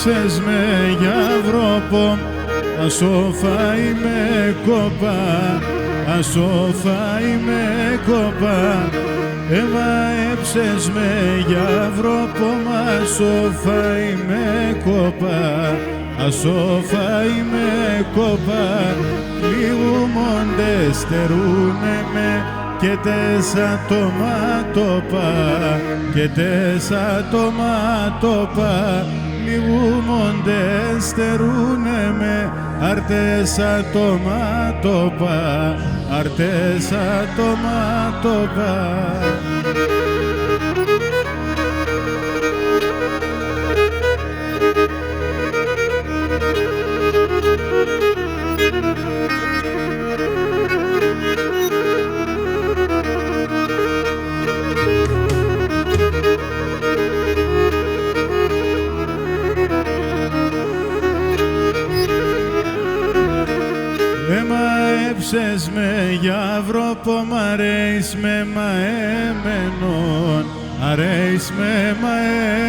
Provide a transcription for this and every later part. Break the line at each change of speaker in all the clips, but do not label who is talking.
Έψες με για βρόπο, ασο φάει με κόπα, ασο φάει με κόπα. Έψες με για βρόπο, ασο φάει με κόπα, ασο φάει με κόπα. Λίγου μόντε στερούνε με και τέσα το μάτωπα, και τέσα το μάτωπα. Λίγου μόντε στερούνε με, αρτέσα το μάτωπα, αρτέσα το μάτωπα. Έψες με για βρόπο, μ' αρέεις με μα έμενον, αρέεις με μα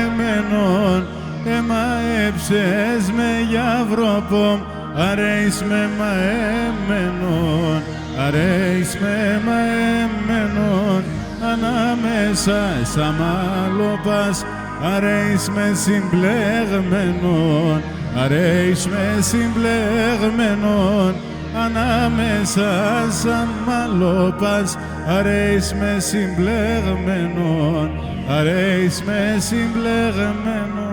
έμενον. Έψες με για βρόπο, αρέεις με μα έμενον, αρέεις με μα έμενον. Ανάμεσα σαν μάλωπας, αρέεις με συμπλεγμένον, αρέεις με συμπλεγμένον. Ανάμεσα σαν μαλόπας, αρέεις με συμπλεγμένον, αρέεις με συμπλεγμένον.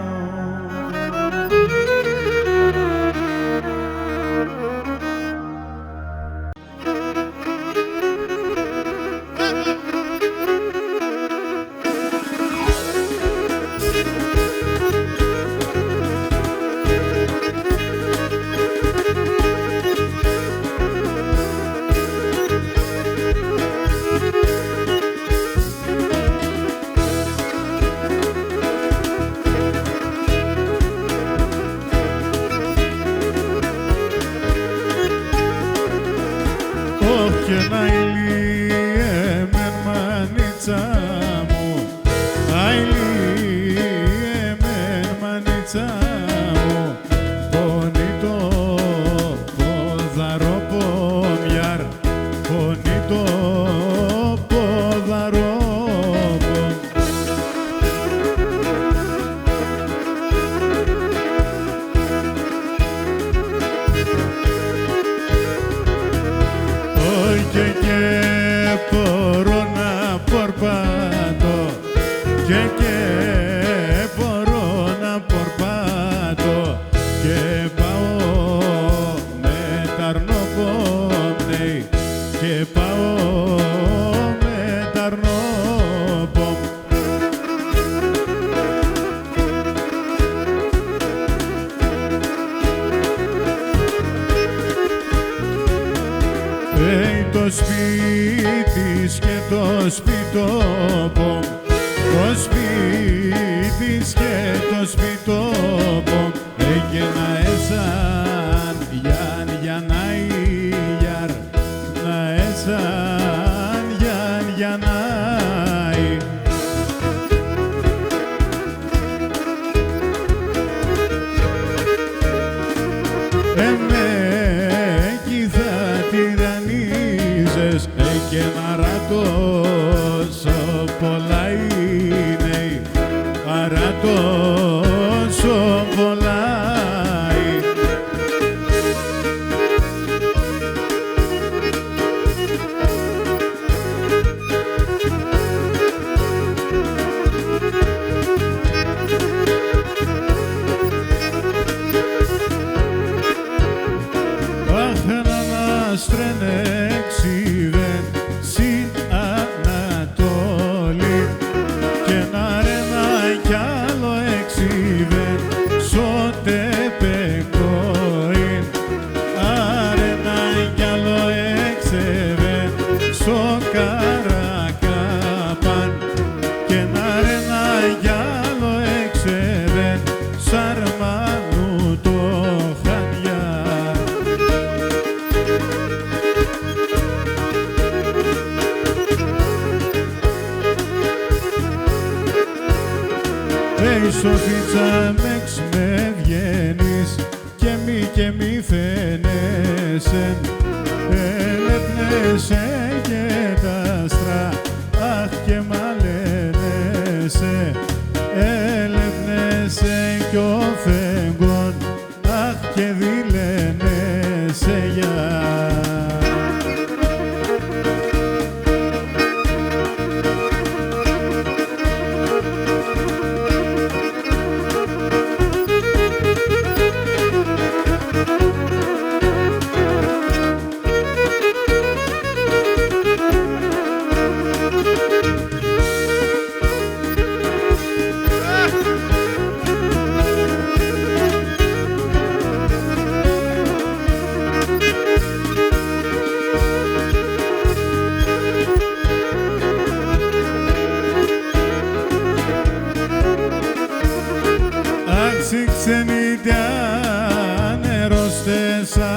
Το σπίτι και το σπιτόπο, το σπίτι και το σπιτόπο, έκαινα εσάν για να ηγιαρ, να εσάν για να και να ρατώσω πολλά είναι, αρατώσω πολλά. Λέει Σοφίτσα με βγαίνεις και μη φαίνεσαι, έλεπνεσαι και τα άστρα, αχ και μαλαίνεσαι, έλεπνεσαι κι ο φεγγόν, αχ και δηλένεσαι για. Ξενιτιά νερόστεσα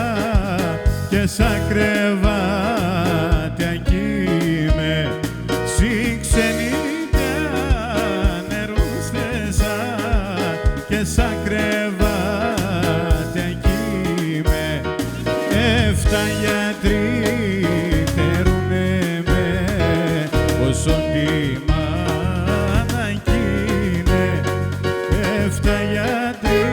και σαν κρεβάτια κοίμαι. Συ ξενιτιά νερόστεσα και σαν κρεβάτια κοίμαι. 7 γιατροί θέρουνε με όσο τίμα να κοίνε. 7 γιατροί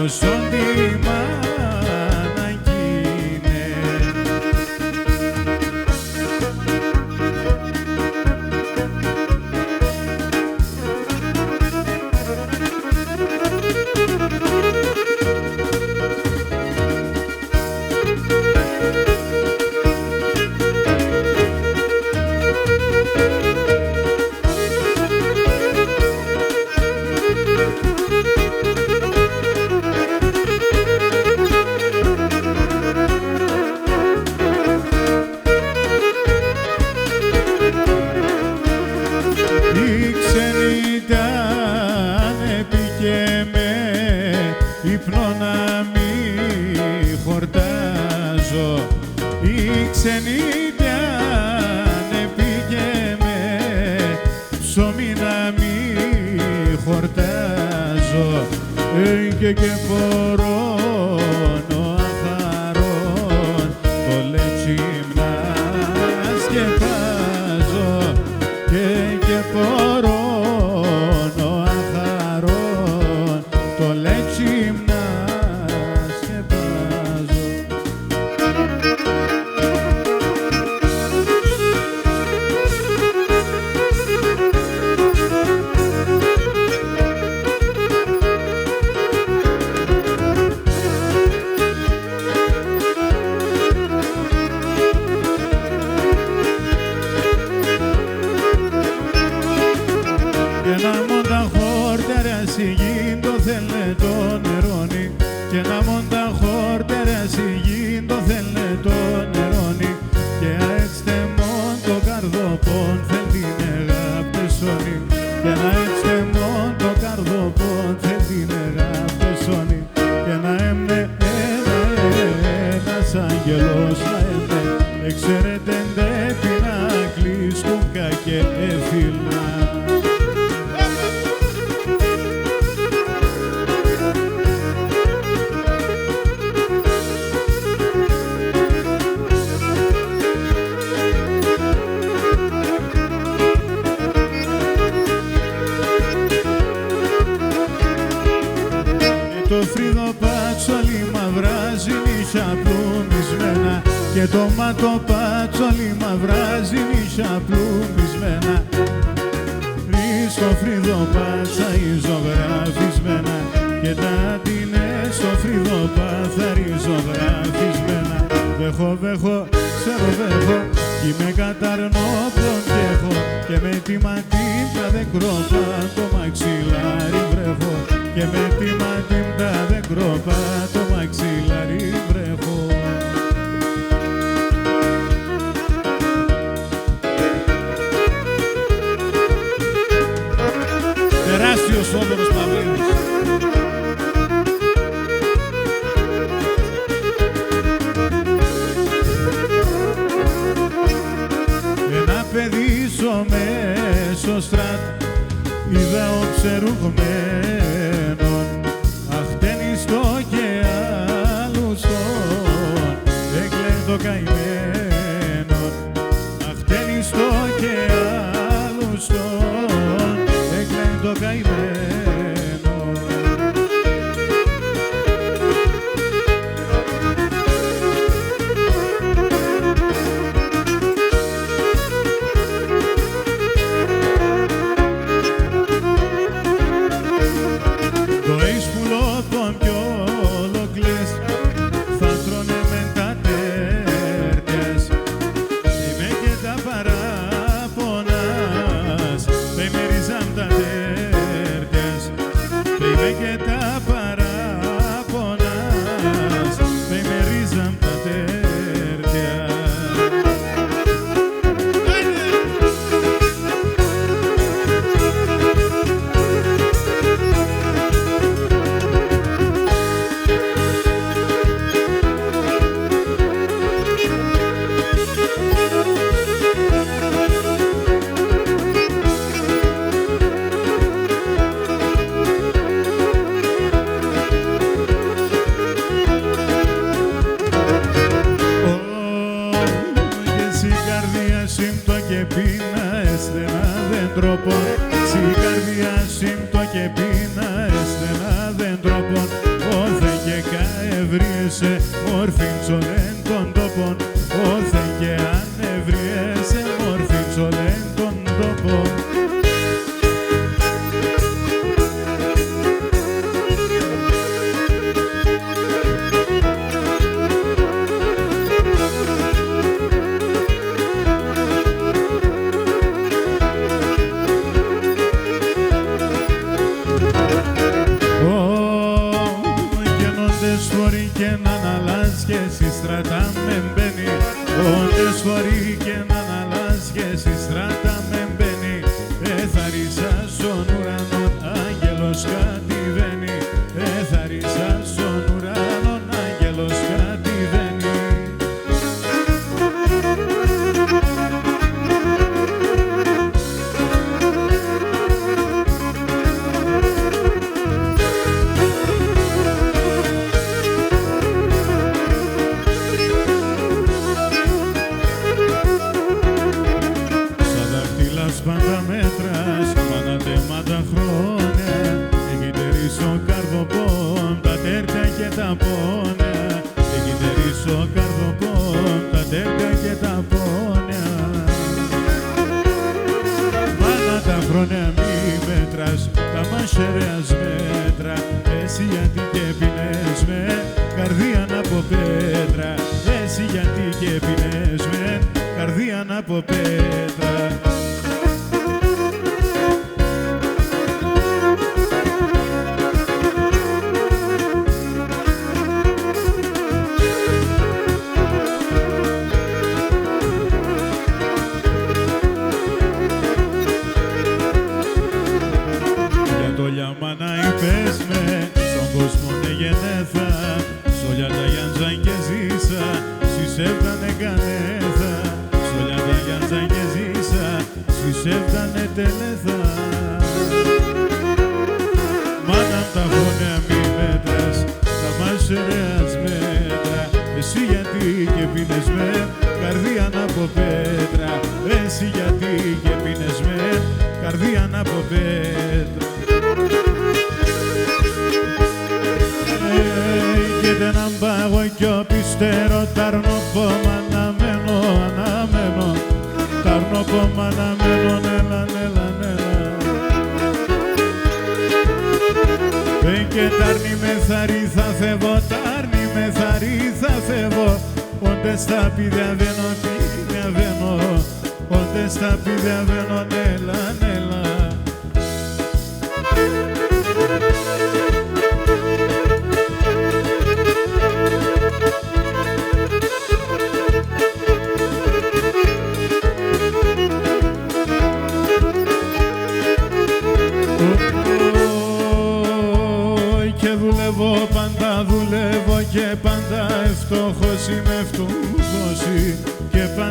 όσον τη μάνα γίνε. Η ξενιτάν έπηκε με ύπνο να μη χορτάζω. Η ξενιτάν έπηκε με ψωμί να μη χορτάζω. Και φορώνω αχαρών το λετσίμνα σκεπάζω. Και φορώνω αχαρών το λετσίμνα σκεπάζω. Και να μον τα χόρτερα σιγήν το θέλε το νερόνι. Και να μον τα χόρτερα σιγήν το θέλε το νερόνι. Και αέτστε μον το καρδοπόν θέλ την αγάπτεσόνι. Και να αέτστε μον το καρδοπόν θέλ την αγάπτεσόνι. Και να έμνε ένας άγγελος να έμνε. Εξαιρέτε ντέπι να κλείσκουκα και εφυλά. Το φρύδο-πατσόλι μαυράζει νύχια πλουμισμένα. Και το μάτο-πατσόλι μαυράζει νύχια πλουμισμένα. Στο φρύδο-πάτσα ζωγραφισμένα. Και τα αντινές στο φρύδο-πάθα ζωγραφισμένα. Βέχω, ξέρω βέχω, κι είμαι καταρνό ποντέχω. Και με τη ματίμπτα δεν κρόπα το μαξιλάρι βρέχω. Και με τη ματίμπτα δεν κρόπα το μαξιλάρι βρέχω. Τεράστιος Θόδωρος Παυλίδης. Ένα παιδί μέσος είδα οψερουγμένον, αχτένιστο και άλλουσον, έκλαιγε το καημένον, αχτένιστο και άλλουσον, έκλαιγε το καημένον.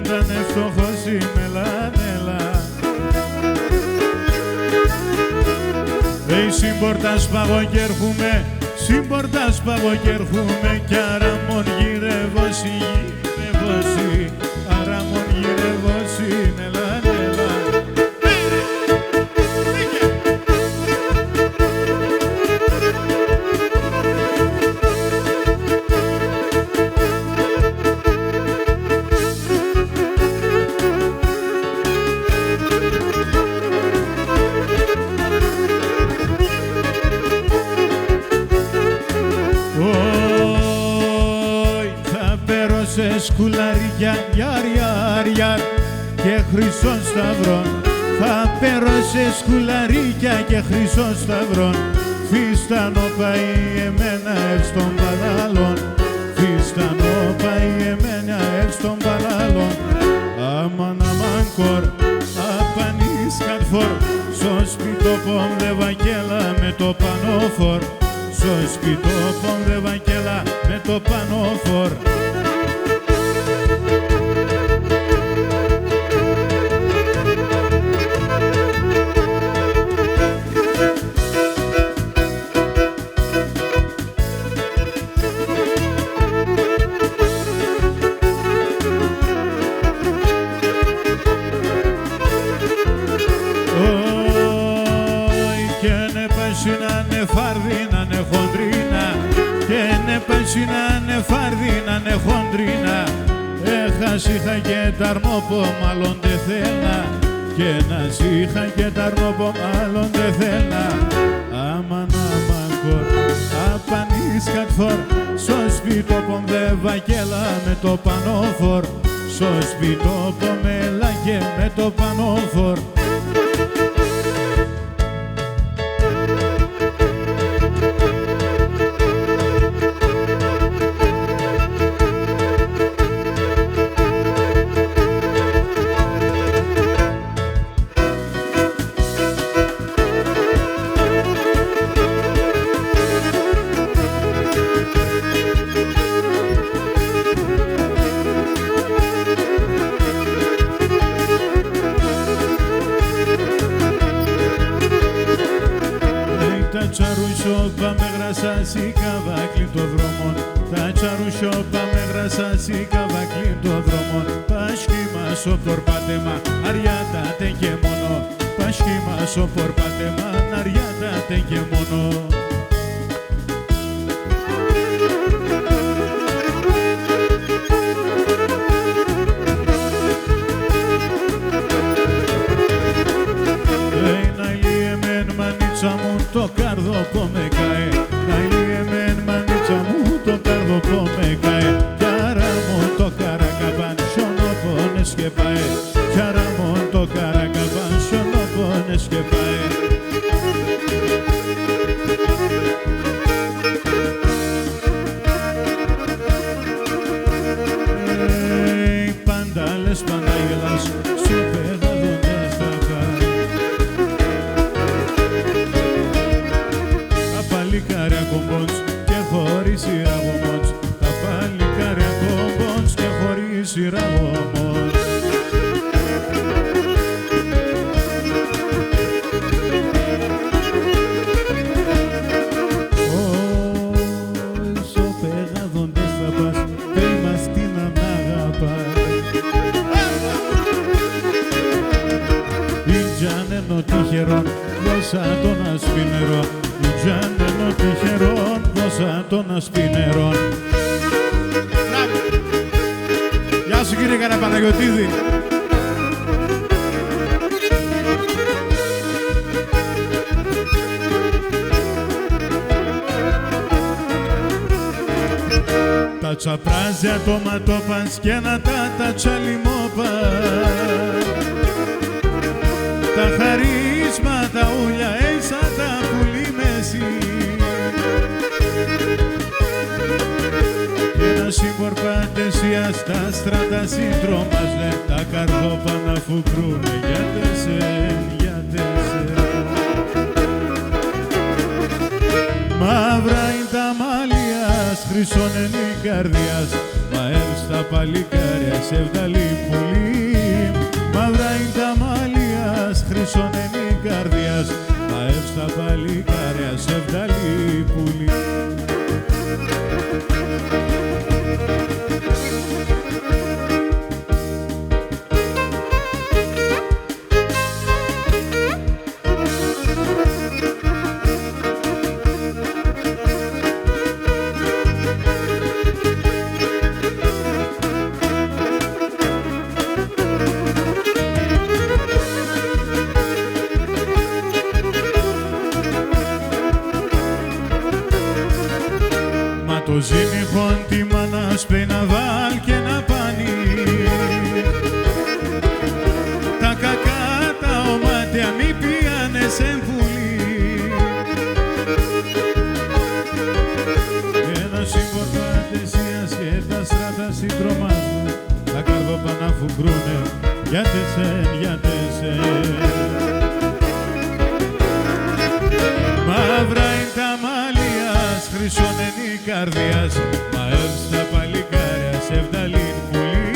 ήταν φτωχός είμαι, έλα, έλα.
συμπορτάς παγωγέρχουμε, συμπορτάς παγωγέρχουμε κι άρα μον γυρεύωσι, γυρεύωσι, άρα μον γυρεύωσι, νελά, νελά. Σε σκουλαριά, γιάρ, και χρυσών σταυρών. Θα πέρω σε σκουλαρίκια και χρυσών σταυρών. Φίστανο πάει εμένα εξ των παράλων. Φίστανο πάει εμένα εξ των παράλων. Αμαν αμαν κορ, απανείς κατφόρ. Στο σπιτό πόμ δε βαγγέλα με το πανόφορ. Στο σπιτό πόμ δε βαγγέλα με το πανόφορ. Πέσινανε φάρδινανε χοντρίνα. Έχασίχα και τ' αρμόπο μάλλον δε θέλα. Και να σίχα και τ' αρμόπο μάλλον δε θέλα. Αμαν αμαν κορ, απανείς κατφόρ. Στο σπιτό δε βαγγέλα με το πανόφορ. Στο σπιτό μελάγε με το πανόφορ. Τσαρουσόπα με γρασάσι καβάκλιν το δρόμον. Τα τσαρουσόπα με γρασάσι καβάκλιν το δρόμον. Πάσχημα σο πορπάτεμα αριάτα τε και μόνο. Πάσχημα σο πορπάτεμα αριάτα τε και μόνο. Το καρδό με καέ, να εμέν μανίτσα μου το καρδό με καέ. Κι άρα μου το καρακαπάν σιωνοπώνες και πάε. Κι άρα μου το καρακαπάν σιωνοπώνες και πάε. Πάντα λες πάντα γελάς, σου πεγαδούντας θα πάει. Παλικάρια κομπons και χωρίς σειραγωμός. Τα παλικάρια κομπons και χωρίς σειραγωμός. Όσο πεγαδόντες θα πας, πέι μας τι να μ' αγαπάς. Ιτζάνενο τυχερόν, δώσα τον ασπινερό. Ιτζάνενο τυχερόν, δώσα τον ασπινερόν. Γεια σου κύριε Καραπαναγιωτίδη. Τα τσαπράζια το ματόπας και να τα τσαλιμόπας. Τα χαρίσματα ούλια έισα τα πουλί μέση. Και να συμπορπάτεσια στα στράτα σύντρομας λένε τα καρδόπανα φουκρούνε για τεσέν, για τεσέν. Μαύρα είναι τα μάλιας, χρυσόν είναι η καρδιάς. Μα έμστα παλικάρια σε βγαλεί πουλί. Μαύρα είναι τα μάλιας, χρυσόν είναι η καρδιάς. Μα έμστα παλικάρια Μαύρα είναι τα μαλλιάς, χρυσόν είναι η καρδιάς, μα εύστα παλικάρια σε βδαλήν πουλή.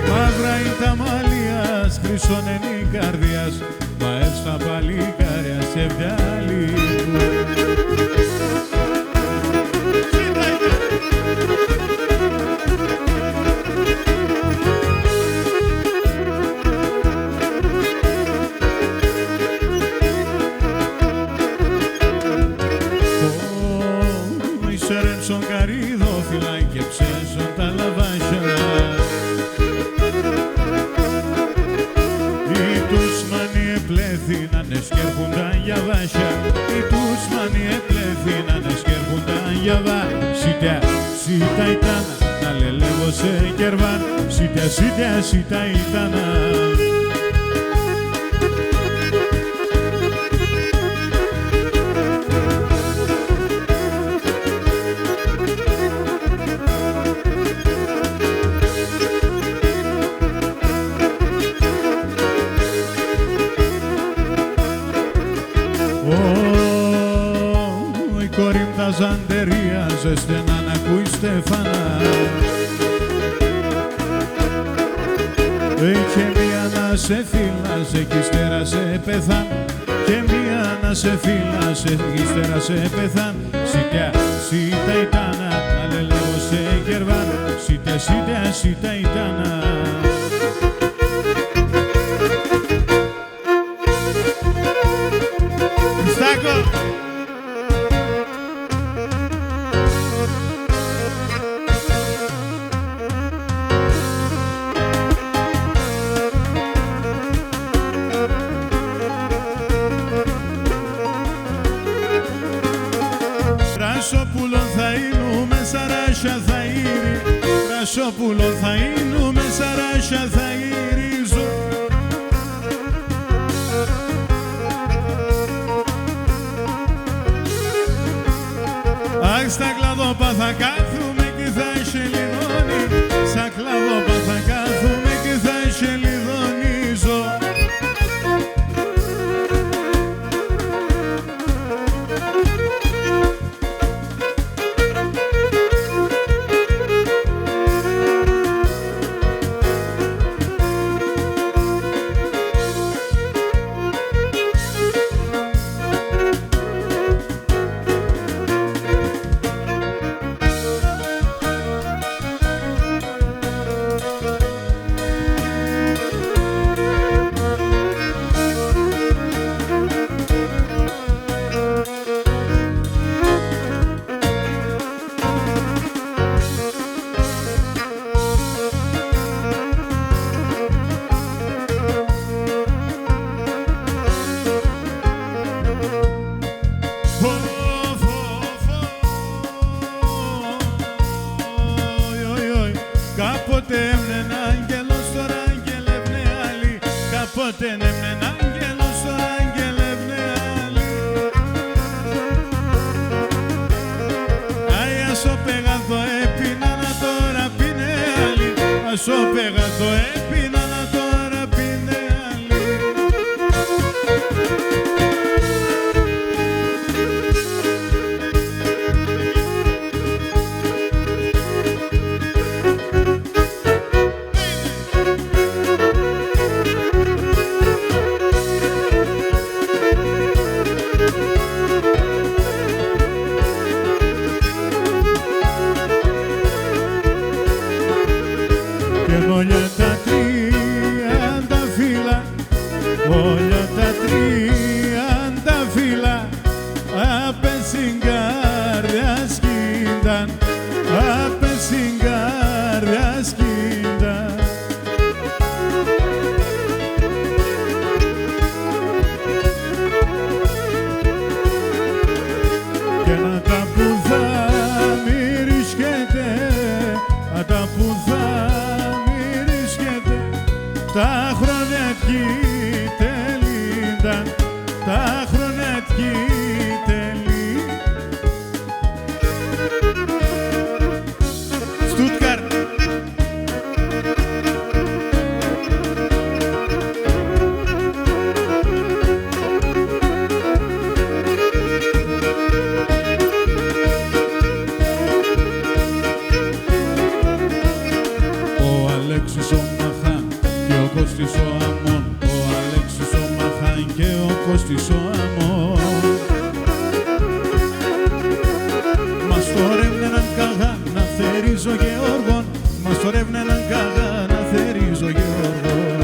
Μαύρα είναι τα μαλλιάς, χρυσόν είναι η καρδιάς, μα εύστα παλικάρια σε βδαλήν πουλή. Σον καρύδοφυλα και ψέσον τα λαβάσια. Οι τους μάνοι επλέθηναν σκέρχουνταν για βάσια. Οι τους μάνοι επλέθηναν σκέρχουνταν για βάσια. Σίτα ήταν να λελεύω σε κερβάν. Σίτα ήταν. Η κόρη μ' τα ζαντερίαζε στενά να ακούει στεφανά. Και μία να σε φύλασε κι ύστερα σε πεθάν. Και μία να σε φύλασε κι ύστερα σε πεθάν. Σίτα ήτανα, αλελεύω σε κερβάν. Σίτα ήτανα. Ρασόπουλον θα είνουμε σαράσια θα ήρει. Ρασόπουλον θα είνουμε σαράσια θα ήριζω. Αχ, στα κλαδόπα θα κάθουμε και θα σελιδώνει. Στα κλαδόπα θα κάθουμε και θα σελιδώνιζω. Κάποτε έμεινε άγγελος, τώρα αγγελεύνε άλλη. Κάποτε έμεινε άγγελος, τώρα αγγελεύνε άλλη. Άι, ας ο πεγαθό έπινα να τώρα πίνε άλλη. Ας ο πεγαθό έπινα να τώρα πίνε άλλη. Όλια τα τριάντα φύλλα, όλια τα τριάντα φύλλα απ' στην καρδιά σκίνταν, απ' στην καρδιά σκίνταν. Και να τα που θα μυρισκέται, να τα που θα τα χρόνια τέλυνταν, τα χρόνια τέλη. Στούτκαρτ. Κώστης ο Αμών, ο Αλέξης ο Μαχάν και ο Κώστης ο Αμών. Μας τορεύνεναν καγά να θερίζω Γεώργων, μας τορεύνεναν καγά να θερίζω Γεώργων.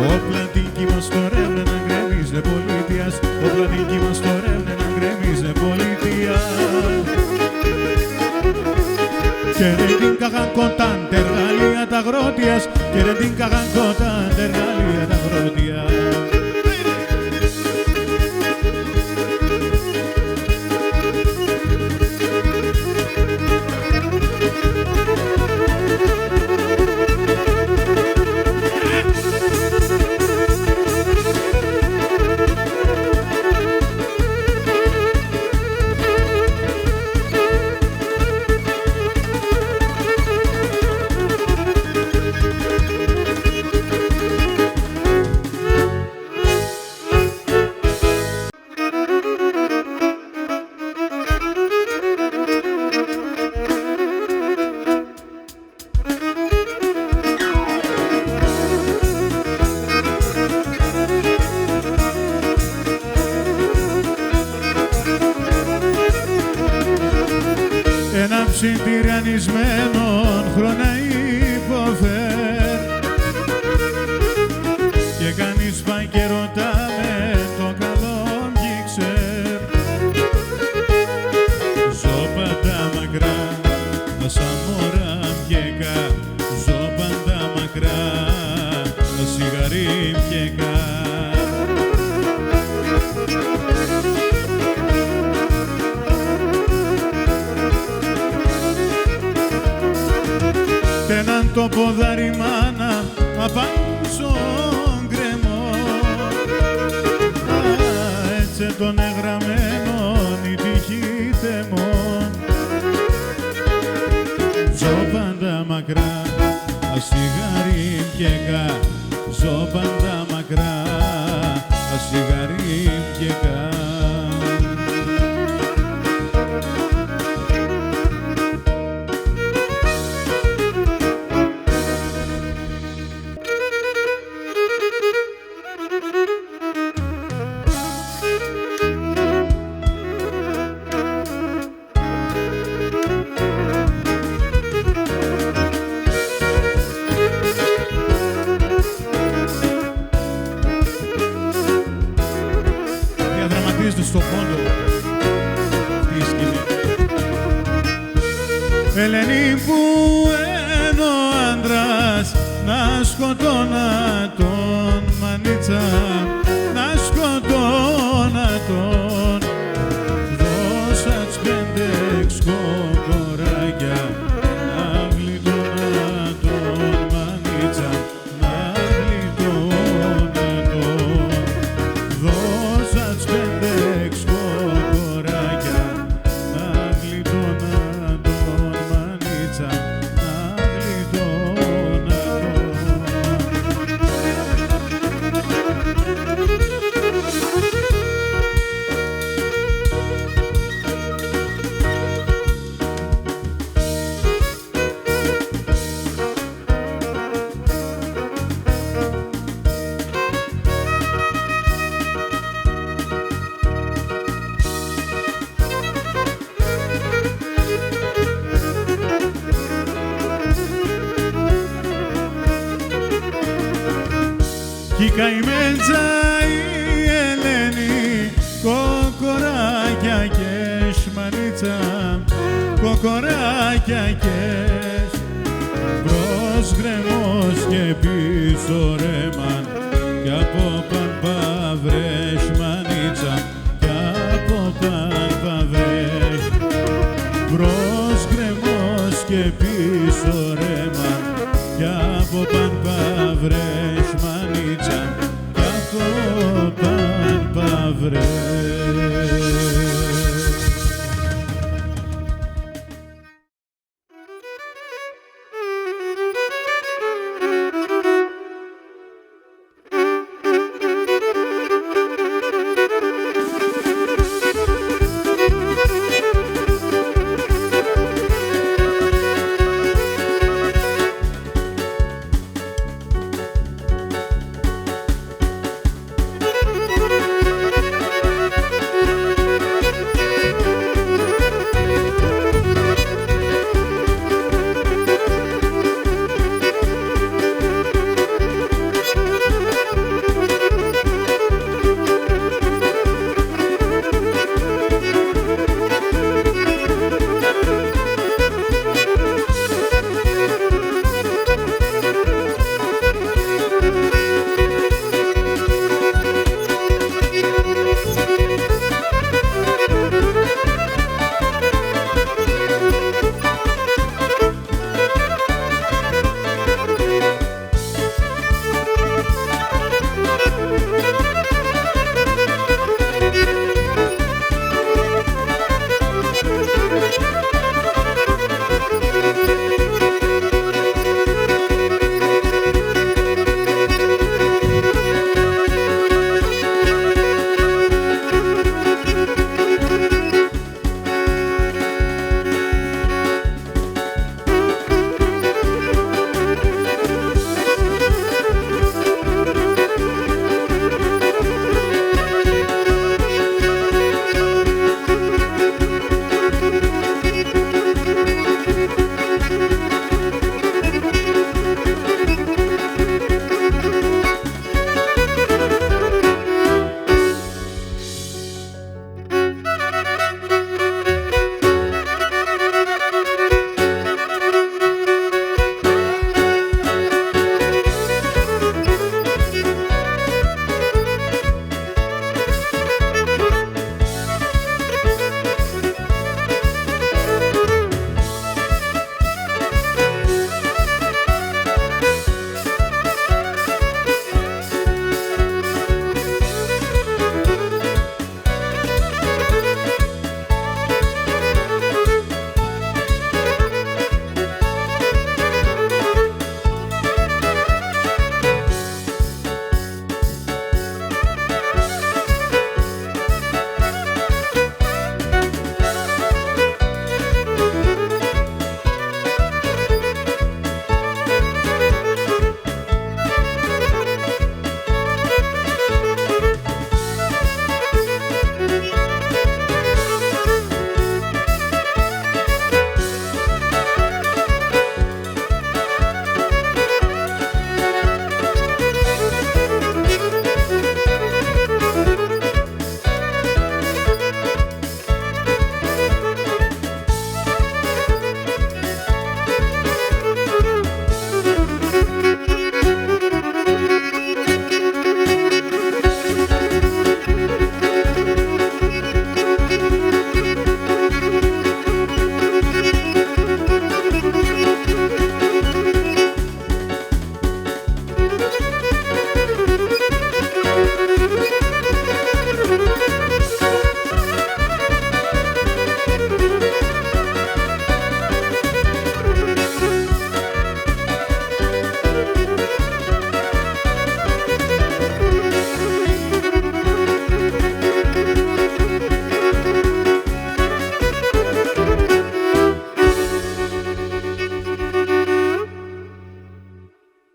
Ο πλατήκι μας τορεύνεναν γκρεμίζε πολιτείας, ο πλατήκι μας τορεύνεναν γκρεμίζε πολιτείας. Και ρε την καγανκόταν τεργαλεία τα αγρότιας, και ρε την καγανκόταν τεργαλεία τα αγρότιας. Ένα ψιντηρανισμένον χρόνια υποφέρ και κανείς πάει και ρωτάμε το καλό ξέρ. Ζω πάντα μακρά, σαν μωρά πιέκα, ζω πάντα μακρά, σιγαρί πιέκα. Έναν το ποδάρι μάνα απάνω γκρεμό, έτσι τον εγγραμμένον η τύχη θεμών. Ζω πάντα μακρά, ασιγαρή πιέκα, ζω πάντα μακρά, ασιγαρή πιέκα. Στο φόντο τη σκηνή. Ελένη που είναι ο άντρας να σκοτώνα τον μανίτσα, να σκοτώνα τον. Δώσα τις 5-6 κοκοράκια να γλιτώνα τον μανίτσα, να γλιτώνα τον. Δώσα τις 5-6 κοκοράκια να γλιτώνα τον μανίτσα, να γλιτώνα τον. Κι η καημέντζα η Ελένη, κοκοράκια και σμανίτσα, κοκοράκια και μπρος γκρεμός και πίσω ρέμαν, κι από παν παυρές μανίτσα, κι από παν παυρές. Μπρος γκρεμός και πίσω ρέμαν, κι από παν παυρές μανίτσα, κι από παν παυρές.